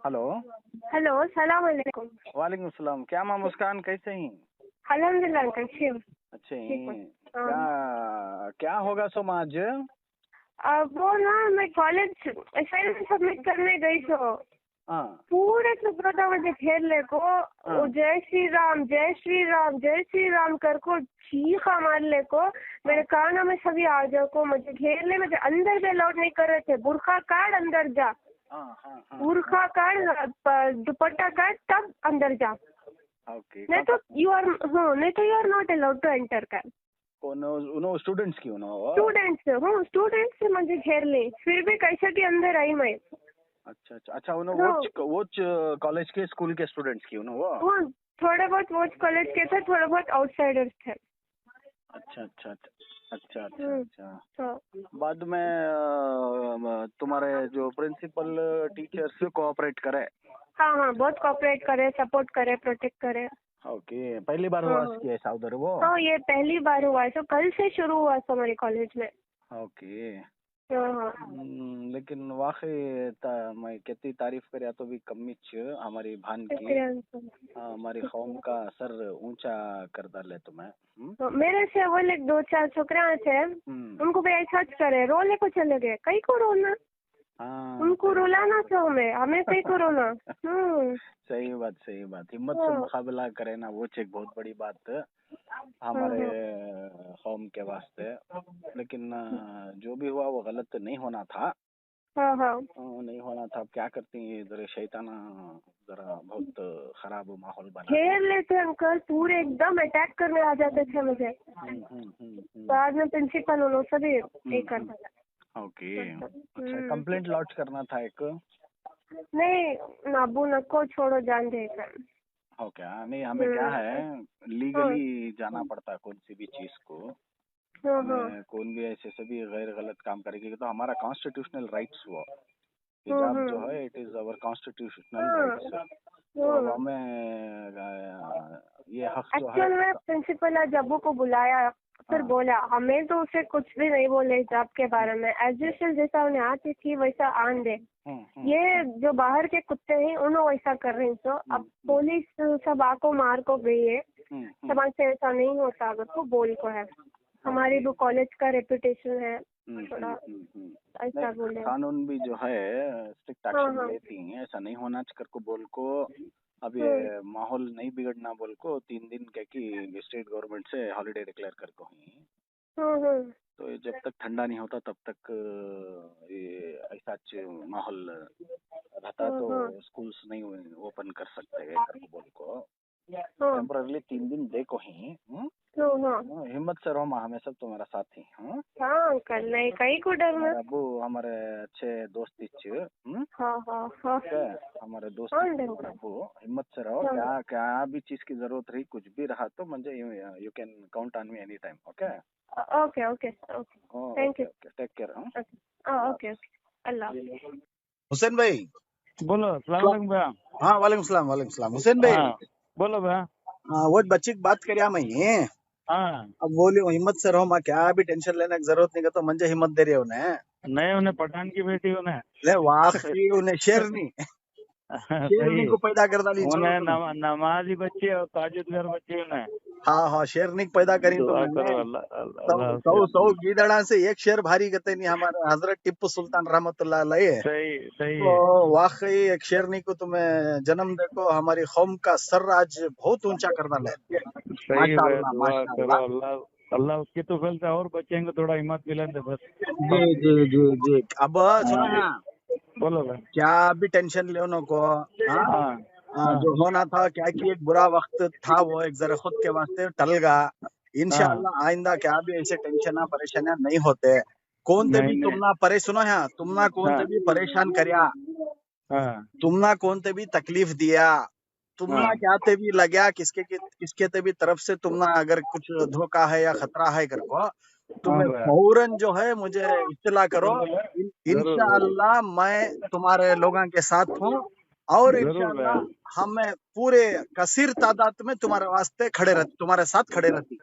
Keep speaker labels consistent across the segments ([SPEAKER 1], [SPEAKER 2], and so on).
[SPEAKER 1] Hello.
[SPEAKER 2] Hello, सलाम अलैकुम।
[SPEAKER 1] वालेकुम सलाम। क्या माँ मुस्कान, कैसे हैं?
[SPEAKER 2] अल्हम्दुलिल्लाह अंकल, ठीक
[SPEAKER 1] अच्छे
[SPEAKER 2] ठीक हूँ।
[SPEAKER 1] हैं।
[SPEAKER 2] हाँ।
[SPEAKER 1] क्या क्या होगा सोम आज?
[SPEAKER 2] वो ना मैं कॉलेज असाइनमेंट सबमिट करने गई तो
[SPEAKER 1] हाँ
[SPEAKER 2] पूरे सुब्रता मुझे खेलने को
[SPEAKER 1] हाँ
[SPEAKER 2] जय श्री राम जय श्री राम जय श्री राम कर को चीखा मारने को मेरे कानों में सभी आ जाओ को मुझे घेरने में अंदर भी अलाउड नहीं कर रहे थे। बुरखा काट अंदर जा,
[SPEAKER 1] हाँ हाँ हाँ।
[SPEAKER 2] बुरखा काट दुपट्टा काट तब अंदर जा,
[SPEAKER 1] ओके।
[SPEAKER 2] नहीं तो यू आर नहीं तो you are not allowed to enter कर।
[SPEAKER 1] उनो स्टूडेंट्स की
[SPEAKER 2] स्टूडेंट्स से मुझे घेर ले, फिर भी कैसे भी अंदर आई मैं।
[SPEAKER 1] अच्छा अच्छा अच्छा। उनो
[SPEAKER 2] हाँ,
[SPEAKER 1] वोच कॉलेज के स्कूल के स्टूडेंट्स की उनो वो।
[SPEAKER 2] हाँ, थोड़े बहुत वो कॉलेज के थे, थोड़े बहुत आउटसाइडर्स थे।
[SPEAKER 1] अच्छा अच्छा अच्छा अच्छा अच्छा
[SPEAKER 2] हम्म,
[SPEAKER 1] अच्छा।
[SPEAKER 2] तो
[SPEAKER 1] बाद में तुम्हारे जो प्रिंसिपल टीचर्स कोऑपरेट करे।
[SPEAKER 2] हाँ हाँ, बहुत कोऑपरेट करे, सपोर्ट करे, प्रोटेक्ट करे।
[SPEAKER 1] ओके। पहली बार
[SPEAKER 2] हाँ
[SPEAKER 1] हुआ
[SPEAKER 2] हाँ,
[SPEAKER 1] कि ऐसा उधर वो?
[SPEAKER 2] तो ये पहली बार हुआ है, तो कल से शुरू हुआ है हमारे कॉलेज में।
[SPEAKER 1] ओके।
[SPEAKER 2] हाँ हाँ।
[SPEAKER 1] लेकिन वाकई मैं कितनी तारीफ करे तो भी कमी छ हमारी भान की।
[SPEAKER 2] शुक्रिया अंकल।
[SPEAKER 1] हमारी कौम का सर ऊंचा कर डाले तुम्हें।
[SPEAKER 2] तो मेरे से वो लोग 2-4 छोकरा थे, उनको भी ऐसा करे, रोले को चले गए, कई को रोना,
[SPEAKER 1] हाँ
[SPEAKER 2] उनको
[SPEAKER 1] सही
[SPEAKER 2] रुलाना
[SPEAKER 1] बात
[SPEAKER 2] था, हमें हमें कई को रोना।
[SPEAKER 1] सही बात सही बात। हिम्मत से
[SPEAKER 2] हाँ
[SPEAKER 1] मुकाबला करे ना, वो एक बहुत बड़ी बात
[SPEAKER 2] हाँ
[SPEAKER 1] हमारे
[SPEAKER 2] हाँ
[SPEAKER 1] कौम के वास्ते। लेकिन जो भी हुआ वो गलत नहीं होना था।
[SPEAKER 2] हाँ हाँ।
[SPEAKER 1] नहीं होना था। अब क्या करती है, इधर शैताना जरा बहुत खराब माहौल बना दी।
[SPEAKER 2] घेर लेते अंकल, पूरे एकदम अटैक करने आ जाते थे मुझे। बाद में प्रिंसिपल उन्होंने सभी एक कर
[SPEAKER 1] हम्म।
[SPEAKER 2] दिया।
[SPEAKER 1] ओके। अच्छा,
[SPEAKER 2] हम्म,
[SPEAKER 1] कंप्लेंट लॉन्च करना था एक।
[SPEAKER 2] नहीं अबू नको छोड़ो, जान दे कर।
[SPEAKER 1] हो क्या? नहीं, हमें क्या है,
[SPEAKER 2] हाँ
[SPEAKER 1] लीगली जाना पड़ता है कौन सी भी चीज को।
[SPEAKER 2] हाँ हाँ
[SPEAKER 1] हमें कौन भी ऐसे सभी गैर गलत काम करेगी तो हमारा कॉन्स्टिट्यूशनल राइट्स हुआ। हिजाब जो है it is our constitutional rights. तो अब हमें ये हक जो है।
[SPEAKER 2] एक्चुअल में प्रिंसिपल आज अबू को बुलाया, फिर
[SPEAKER 1] हाँ।
[SPEAKER 2] बोला हमें तो उसे कुछ भी नहीं बोले हिजाब के बारे में, एज यूजुअल जैसा उन्हें आती थी वैसा आन दे। ये जो बाहर के कुत्ते हैं उन्होंने वैसा कर रहे हैं, तो अब पुलिस सब आको मार को गई है, समाज से ऐसा नहीं होता अगर तो बोल को है, हमारी भी कॉलेज का रेपुटेशन है, थोड़ा ऐसा
[SPEAKER 1] नहीं,
[SPEAKER 2] बोले।
[SPEAKER 1] कानून भी जो है स्ट्रिक्ट
[SPEAKER 2] हाँ
[SPEAKER 1] एक्शन
[SPEAKER 2] हाँ
[SPEAKER 1] लेती हैं, ऐसा नहीं होना कर को बोल को। अब
[SPEAKER 2] हम्म
[SPEAKER 1] ये माहौल नहीं बिगड़ना बोल को 3 दिन क्या कि स्टेट गवर्नमेंट से हॉलीडे डिक्लेयर कर को ही।
[SPEAKER 2] हम्म।
[SPEAKER 1] तो ये जब तक ठंडा नहीं होता तब तक ये ऐसा माहौल रहता तो
[SPEAKER 2] हाँ
[SPEAKER 1] स्कूल्स नहीं ओपन कर सकते हैं कर को बोल को।
[SPEAKER 2] हाँ
[SPEAKER 1] टेम्पररी 3 दिन दे को ही।
[SPEAKER 2] हाँ
[SPEAKER 1] हिम्मत से रहो माँ, हमें सब तुम्हारा साथ ही।
[SPEAKER 2] हाँ अंकल, नहीं कहीं को डरना।
[SPEAKER 1] हमारे अबू हमारे अच्छे दोस्त
[SPEAKER 2] हाँ हाँ हाँ
[SPEAKER 1] क्या हमारे दोस्त
[SPEAKER 2] हाँ
[SPEAKER 1] हमारे
[SPEAKER 2] अंकल।
[SPEAKER 1] अबू। हिम्मत से रहो,
[SPEAKER 2] हाँ
[SPEAKER 1] क्या क्या भी चीज की जरूरत रही कुछ भी रहा तो मुझे you can count on me any time. Okay
[SPEAKER 2] okay okay okay, thank
[SPEAKER 1] okay
[SPEAKER 2] you.
[SPEAKER 1] Okay. Take care.
[SPEAKER 2] Okay okay, अल्लाह हाफिज़।
[SPEAKER 3] हुसैन भाई।
[SPEAKER 4] बोलो, सलाम वालेकुम भैया।
[SPEAKER 3] हाँ वालेकुम सलाम वालेकुम सलाम। हुसैन भाई,
[SPEAKER 4] हाँ बोलो भैया।
[SPEAKER 3] वो बच्ची की बात करिया मैं।
[SPEAKER 4] हाँ,
[SPEAKER 3] अब बोली हिम्मत से रहो माँ, क्या भी टेंशन लेने की जरूरत नहीं, तो मंजे हिम्मत दे रही है उन्हें।
[SPEAKER 4] नहीं उन्हें पठान की बेटी उन्हें
[SPEAKER 3] ले वाकई उन्हें शेरनी शेरनी
[SPEAKER 4] सही।
[SPEAKER 3] को पैदा कर डाली। छोड़ो
[SPEAKER 4] उन्हें
[SPEAKER 3] तुम।
[SPEAKER 4] नमाजी बच्ची और ताजुदगर बच्ची उन्हें।
[SPEAKER 3] हाँ हाँ, शेरनी को पैदा करी
[SPEAKER 4] दुआ
[SPEAKER 3] तुमने।
[SPEAKER 4] करो अल्लाह अल्लाह
[SPEAKER 3] सौ
[SPEAKER 4] अल्लाह
[SPEAKER 3] सौ
[SPEAKER 4] से।
[SPEAKER 3] सौ गीदड़ा से एक शेर भारी कहते नहीं हमारे हजरत टिप्पू सुल्तान रहमतुल्लाह अलैह।
[SPEAKER 4] सही सही
[SPEAKER 3] तो
[SPEAKER 4] है।
[SPEAKER 3] वाकई एक शेरनी को तुम्हें जन्म देखो, हमारी कौम का सर आज बहुत ऊंचा कर डाला है।
[SPEAKER 4] सही भैया,
[SPEAKER 3] माशाअल्लाह
[SPEAKER 4] दुआ करो
[SPEAKER 3] माशाअल्लाह।
[SPEAKER 4] अल्लाह अल्लाह उसकी तो फल से और बचेंगे, थोड़ा हिम्मत मिलेंगे बस।
[SPEAKER 3] जी जी जी जी। अब सुनो
[SPEAKER 4] हाँ,
[SPEAKER 3] यहाँ,
[SPEAKER 4] बोलो भाई।
[SPEAKER 3] क्या भी टेंशन लेने को। हाँ,
[SPEAKER 4] हाँ हाँ
[SPEAKER 3] जो होना था क्या कि एक बुरा वक्त था, वो एक जरा खुद के वास्ते टल गया।
[SPEAKER 4] हाँ।
[SPEAKER 3] इंशाअल्लाह आइंदा क्या भी ऐसे टेंशन परेशानियां नहीं होते। कौन ते
[SPEAKER 4] नहीं
[SPEAKER 3] भी
[SPEAKER 4] नहीं।
[SPEAKER 3] तुमना परे सुनो यहाँ, तुमना कौन
[SPEAKER 4] हाँ
[SPEAKER 3] ते भी परेशान करया,
[SPEAKER 4] हाँ
[SPEAKER 3] तुमना कौन ते भी तकलीफ दिया,
[SPEAKER 4] हाँ
[SPEAKER 3] तुमना क्या ते भी लग्या, किसके ते भी तरफ से तुमना अगर कुछ धोखा है या खतरा है कर को,
[SPEAKER 4] हाँ
[SPEAKER 3] तुम्हें
[SPEAKER 4] भैया,
[SPEAKER 3] फौरन जो है मुझे इत्तला करो।
[SPEAKER 4] जरूर जरूर
[SPEAKER 3] इंशाअल्लाह मैं तुम्हारे लोगों के साथ हूँ, और
[SPEAKER 4] जरूर भैया,
[SPEAKER 3] इंशाअल्लाह हमें पूरे कसीर तादाद में तुम्हारे वास्ते खड़े रहते, तुम्हारे साथ खड़े रहती।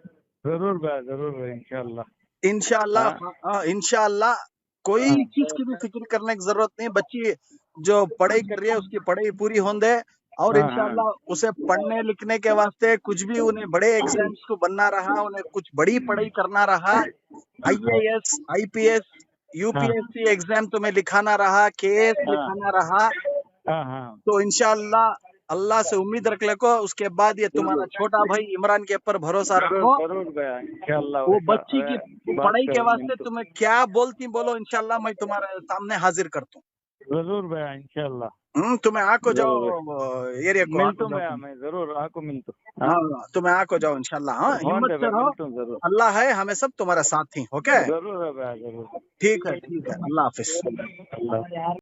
[SPEAKER 4] जरूर भैया, जरूर भैया, इंशाल्लाह।
[SPEAKER 3] इंशाअल्लाह।
[SPEAKER 4] हाँ
[SPEAKER 3] इंशाअल्लाह कोई
[SPEAKER 4] हाँ
[SPEAKER 3] चीज की भी फिक्र करने की जरूरत नहीं। बच्ची जो पढ़ाई कर रही है उसकी पढ़ाई पूरी होने दे, और
[SPEAKER 4] हाँ, हाँ।
[SPEAKER 3] इंशाल्लाह उसे पढ़ने लिखने के वास्ते कुछ भी उन्हें बड़े एग्जाम्स को बनना रहा, उन्हें कुछ बड़ी पढ़ाई करना रहा, IAS IPS UPSC एग्जाम तुम्हें लिखाना रहा, KS
[SPEAKER 4] हाँ।
[SPEAKER 3] लिखाना रहा,
[SPEAKER 4] हाँ, हाँ।
[SPEAKER 3] तो इंशाल्लाह अल्लाह से उम्मीद रख लेको। उसके बाद ये तुम्हारा छोटा भाई इमरान के ऊपर भरोसा रखो।
[SPEAKER 4] जरूर भैया, इंशाल्लाह
[SPEAKER 3] वो
[SPEAKER 4] वैसा,
[SPEAKER 3] बच्ची की
[SPEAKER 4] बात
[SPEAKER 3] पढ़ाई के
[SPEAKER 4] करेंगे
[SPEAKER 3] वास्ते
[SPEAKER 4] तो।
[SPEAKER 3] तुम्हें क्या बोलती बोलो, इंशाल्लाह मैं तुम्हारे सामने हाजिर करता हूँ।
[SPEAKER 4] जरूर भैया, इंशाल्लाह।
[SPEAKER 3] तुम्हें आको जाओ एरिया को,
[SPEAKER 4] मिलता
[SPEAKER 3] आको
[SPEAKER 4] हूँ
[SPEAKER 3] जाओ
[SPEAKER 4] भैया,
[SPEAKER 3] तुम।
[SPEAKER 4] मैं जरूर आको मिलता
[SPEAKER 3] हाँ तुम्हें आको जाओ इंशाल्लाह। हाँ हिम्मत से रहो,
[SPEAKER 4] मिलता हूँ जरूर।
[SPEAKER 3] अल्लाह है हमें सब तुम्हारे साथ ही। ओके
[SPEAKER 4] जरूर है भैया, जरूर।
[SPEAKER 3] ठीक है, अल्लाह हाफिज।
[SPEAKER 4] अल्लाह।